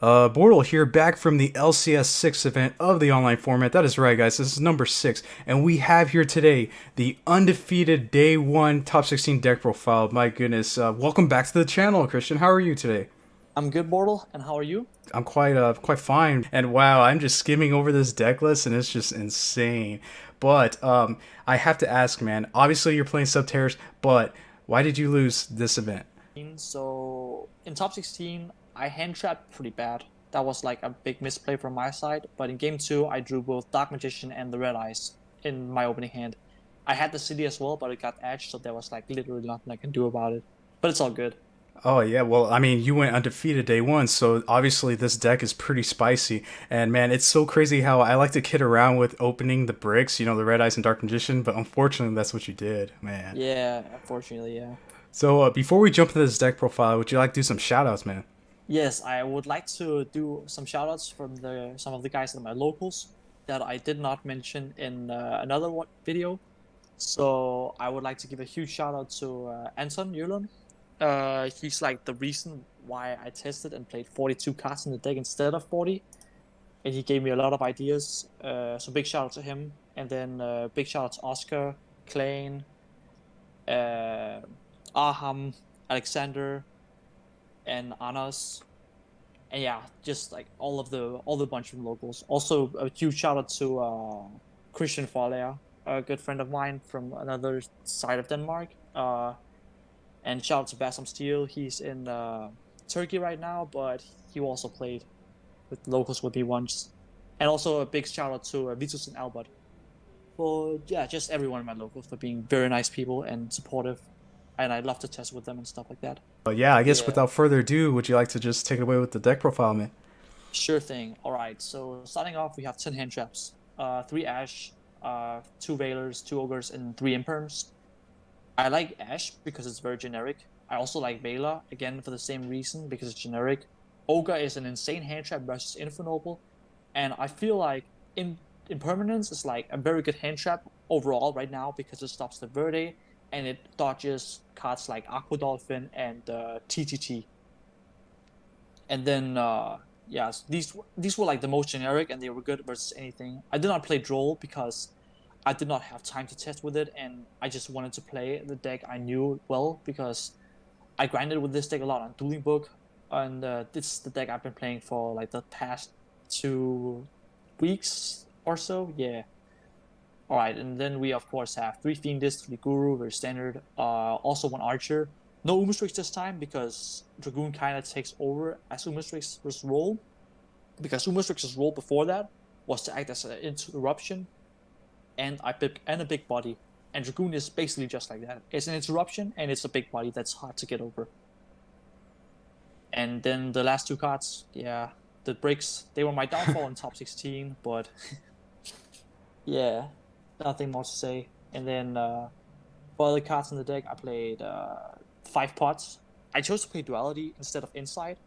BORTLE here, back from the LCS 6 event of the online format. That is right, guys. This is number 6. And we have here today the Undefeated Day 1 Top 16 deck profile. My goodness. Welcome back to the channel, Christian. How are you today? I'm good, BORTLE, and how are you? I'm quite fine. And wow, I'm just skimming over this deck list and it's just insane. But I have to ask, man. Obviously, you're playing Subterrors, but why did you lose this event? So, in top 16, I hand trapped pretty bad. That was like a big misplay from my side, but in game 2, I drew both Dark Magician and the Red Eyes in my opening hand. I had the city as well, but it got edged, so there was like literally nothing I can do about it. But it's all good. Oh yeah, well, I mean, you went undefeated day one, so obviously this deck is pretty spicy. And man, it's so crazy how I like to kid around with opening the bricks, the Red Eyes and Dark Magician, but unfortunately, that's what you did, man. Yeah, unfortunately, yeah. So before we jump into this deck profile, would you like to do some shoutouts, man? Yes, I would like to do some shoutouts from some of the guys in my locals that I did not mention in another video. So I would like to give a huge shout out to Anton Yulon. He's like the reason why I tested and played 42 cards in the deck instead of 40, and he gave me a lot of ideas. So big shout out to him, and then big shout out to Oscar, Klein, uh, Aham, Alexander, and Anas, and yeah, just like all the bunch of locals. Also, a huge shout out to Christian Faller, a good friend of mine from another side of Denmark. And shout out to Bassam Steel. He's in Turkey right now, but he also played with locals with me once. And also a big shout out to Vitus and Albert for just everyone in my locals for being very nice people and supportive. And I love to test with them and stuff like that. But yeah, I guess Yeah, without further ado, would you like to just take it away with the deck profile, man? sure thing. All right, so starting off, we have 10 hand traps, 3 Ash, 2 Veilers, 2 Ogres, and 3 Imperms. I like Ash because it's very generic. I also like Veiler, again, for the same reason, because it's generic. Ogre is an insane hand trap versus Infernoble, and I feel like Impermanence is like a very good hand trap overall right now because it stops the Verde and it dodges cards like Aqua Dolphin and TTT. And then these were like the most generic and they were good versus anything. I did not play Droll because I did not have time to test with it, and I just wanted to play the deck I knew well because I grinded with this deck a lot on Dueling Book, and this is the deck I've been playing for like the past 2 weeks or so. Yeah. All right, and then we of course have 3 Fiendish, 3 Guru, very standard. Also 1 Archer. No Umastrix this time because Dragoon kind of takes over as Umastrix's role, because Umastrix's role before that was to act as an interruption and a big body. And Dragoon is basically just like that. It's an interruption and it's a big body that's hard to get over. And then the last 2 cards, yeah, the bricks, they were my downfall in top 16, but yeah, nothing more to say. And then for other cards in the deck, I played 5 pots. I chose to play Duality instead of Insight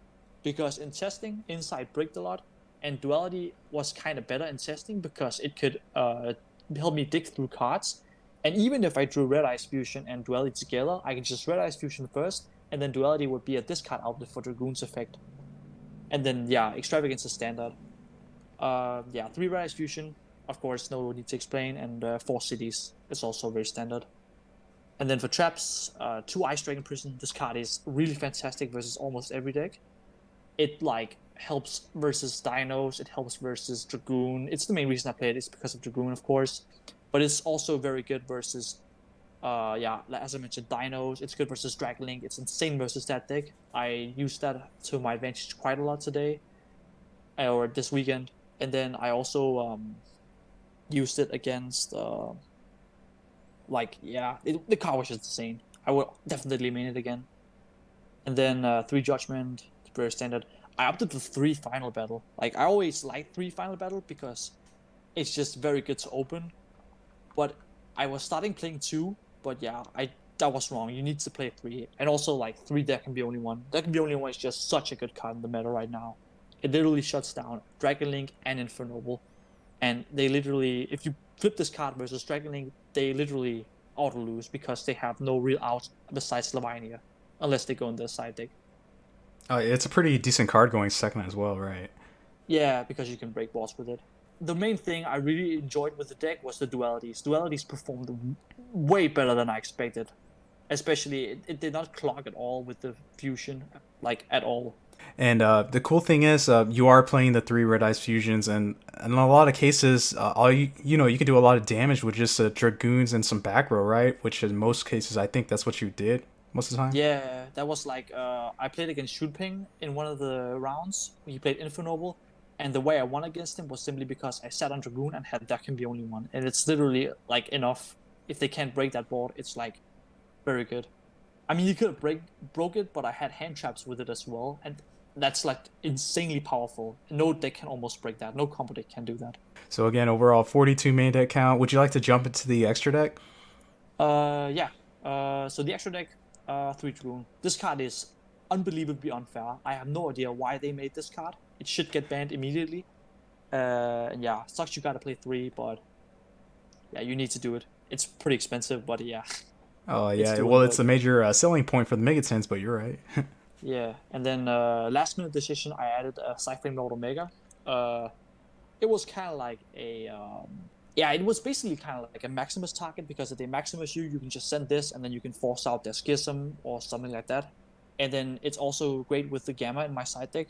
because in testing, Insight bricked a lot, and Duality was kind of better in testing because it could help me dig through cards. And even if I drew Red Eyes Fusion and Duality together, I could just Red Eyes Fusion first, and then Duality would be a discard outlet for Dragoon's effect. And then, yeah, Extravagance is standard. 3 Red Eyes Fusion, of course, no need to explain, and 4 Cities is also very standard. And then for traps, 2 Ice Dragon Prison. This card is really fantastic versus almost every deck. It like helps versus Dinos, it helps versus Dragoon. It's the main reason I play it is because of Dragoon, of course. But it's also very good versus as I mentioned, Dinos. It's good versus Dragonlink. It's insane versus that deck. I used that to my advantage quite a lot today, or this weekend. And then I also used it against the card was just insane. I would definitely main it again. And then 3 Judgment, very standard. I opted for 3 Final Battle. Like, I always like 3 Final Battle because it's just very good to open. But I was starting playing 2, but yeah, that was wrong. You need to play 3. And also, like, 3 There Can Be Only One. There Can Be Only One is just such a good card in the meta right now. It literally shuts down Dragonlink and Infernoble. And they literally, if you flip this card versus Dragonlink, they literally auto-lose because they have no real out besides Lavinia, unless they go in their side deck. It's a pretty decent card going second as well, right? Yeah, because you can break walls with it. The main thing I really enjoyed with the deck was the dualities. Dualities performed way better than I expected. Especially, it did not clog at all with the fusion, like at all. And the cool thing is, you are playing the three red eyes fusions, and in a lot of cases, all you can do a lot of damage with just dragoons and some back row, right? Which in most cases, I think that's what you did most of the time. Yeah, that was like I played against Shunping in one of the rounds. He played Infernoble, and the way I won against him was simply because I sat on Dragoon and had that can be only one, and it's literally like enough. If they can't break that board, it's like very good. I mean, you could have broke it, but I had hand traps with it as well, and that's like insanely powerful. No deck can almost break that. No combo deck can do that. So again, overall 42 main deck count. Would you like to jump into the extra deck? Yeah. So the extra deck, three Dragoon. This card is unbelievably unfair. I have no idea why they made this card. It should get banned immediately. And yeah, sucks you gotta play three, but yeah, you need to do it. It's pretty expensive, but yeah, Oh it's yeah, well it's doable. a major selling point for the Megatens, but you're right. Yeah, and then last minute decision, I added a Cycling Lord Omega. Uh, it was kind of like a yeah, it was basically kind of like a Maximus target because if they Maximus you, you can just send this and then you can force out their Schism or something like that. And then it's also great with the Gamma in my side deck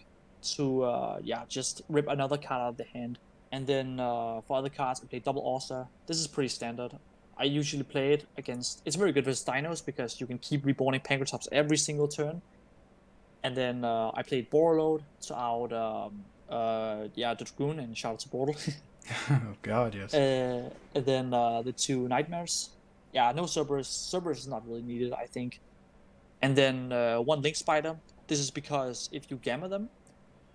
to yeah, just rip another card out of the hand. And then for other cards, I play double Orsa. This is pretty standard. I usually play it against. It's very good with Dinos because you can keep reborning Pankratops every single turn. And then I played BORTLE to out yeah, the Dragoon, and shout out to BORTLE. Oh god, yes. And then the two Nightmares. Yeah, no Cerberus. Cerberus is not really needed, I think. And then one Link Spider. This is because if you Gamma them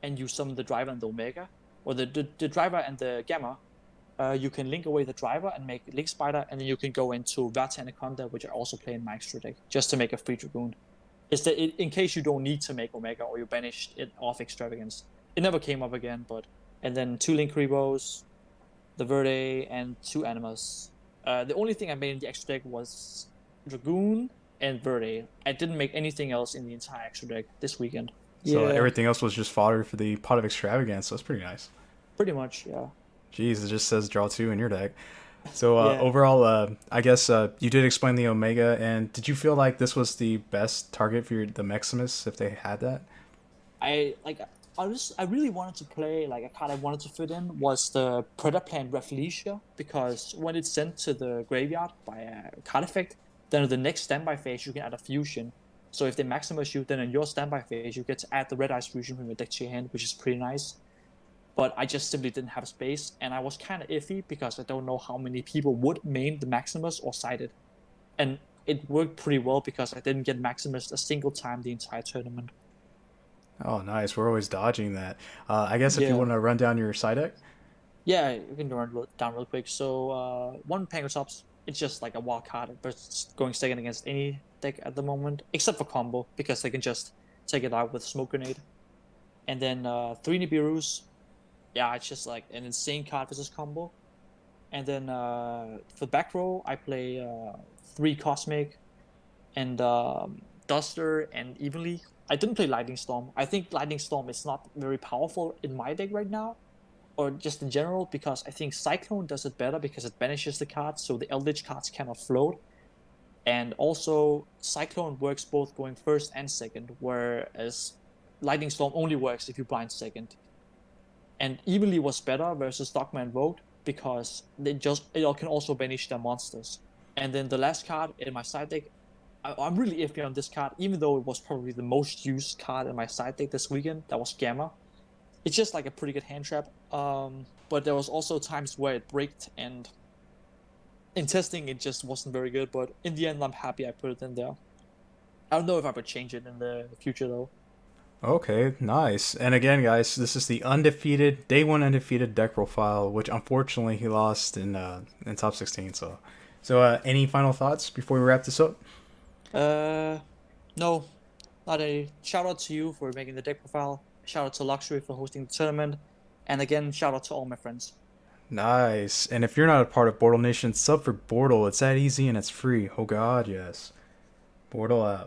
and you summon the Driver and the Omega, or the Driver and the Gamma, you can link away the Driver and make Link Spider, and then you can go into Verta Anaconda, which I also play in my extra deck, just to make a free Dragoon. Is that in case you don't need to make Omega or you banished it off Extravagance. It never came up again, but and then two Link Rebos, the Verde, and two Animas. The only thing I made in the extra deck was Dragoon and Verde. I didn't make anything else in the entire extra deck this weekend. So Yeah, everything else was just fodder for the pot of extravagance. So that's pretty nice. pretty much. Yeah, Jeez, it just says draw two in your deck. So yeah. overall, I guess you did explain the Omega, and did you feel like this was the best target for the Maximus if they had that? I like. I really wanted to play like a card I wanted to fit in was the Predaplant Rafflesia because when it's sent to the graveyard by a card effect, then in the next standby phase you can add a fusion. So if they Maximus you, then in your standby phase you get to add the Red Eyes fusion from your deck to your hand, which is pretty nice. But I just simply didn't have space, and I was kind of iffy because I don't know how many people would main the Maximus or side it. And it worked pretty well because I didn't get Maximus a single time the entire tournament. Oh, nice. We're always dodging that. I guess if you Yeah. want to run down your side deck. Yeah, we can run down real quick. So one Pankratops, it's just like a wild card, but it's going second against any deck at the moment, except for combo because they can just take it out with smoke grenade. And then three Nibiru's, yeah, it's just like an insane card versus combo. And then for back row, I play three Cosmic and Duster and Evenly. I didn't play Lightning Storm. I think Lightning Storm is not very powerful in my deck right now, or just in general, because I think Cyclone does it better because it banishes the cards, so the Eldritch cards cannot float. And also, Cyclone works both going first and second, whereas Lightning Storm only works if you blind second. And Evenly was better versus Dogma and Vogue because it can also banish their monsters. And then the last card in my side deck, I'm really iffy on this card, even though it was probably the most used card in my side deck this weekend. That was Gamma. It's just like a pretty good hand trap. But there was also times where it bricked, and in testing it just wasn't very good. But in the end, I'm happy I put it in there. I don't know if I would change it in the future though. Okay, nice. And again, guys, this is the undefeated day one undefeated deck profile, which unfortunately he lost in top 16. So any final thoughts before we wrap this up? Uh, no, not a shout out to you for making the deck profile. Shout out to Luxury for hosting the tournament, and again, shout out to all my friends. Nice. And if you're not a part of Bortle Nation, sub for Bortle. It's that easy and it's free. Oh God, yes. Bortle out.